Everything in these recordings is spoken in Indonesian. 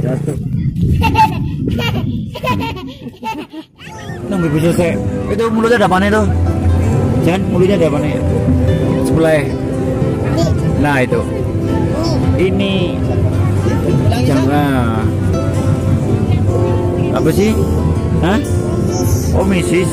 Jatuh. Nunggu bisa selesai. Itu mulutnya ada apaan itu? Jangan, mulutnya ada apaan ya? Sebelah. Nah itu. Ini. Jangan. Apa sih? Hah? Oh, misis.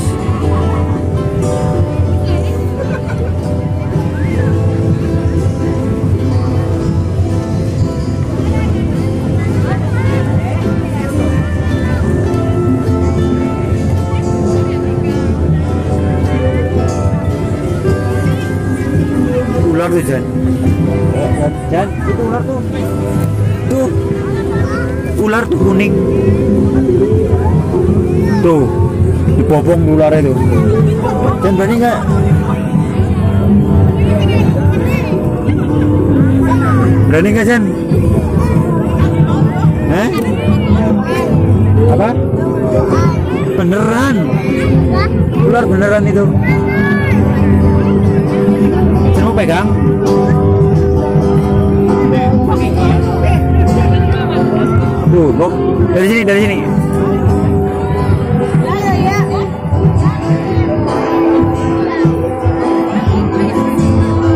Ular tuh, Jan. Jan, itu ular tuh. Tuh. Ular tuh kuning. Tuh. Dibopong ular itu. Jan, berani nggak? Berani nggak, Jan? Hah? Apa? Beneran. Ular beneran itu. Mau pegang? Tuh, dari sini, dari sini.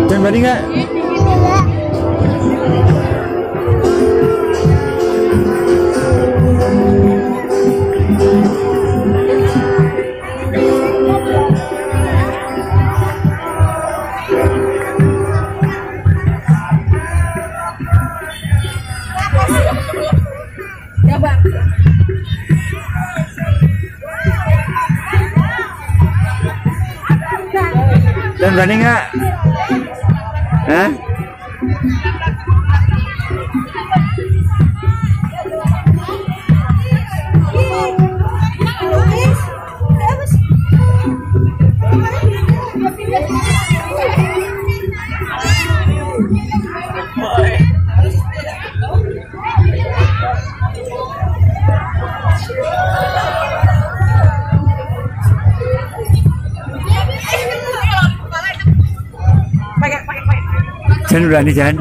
Jangan berani nggak? Dan berani nggak? Hah? Jangan berani, jangan.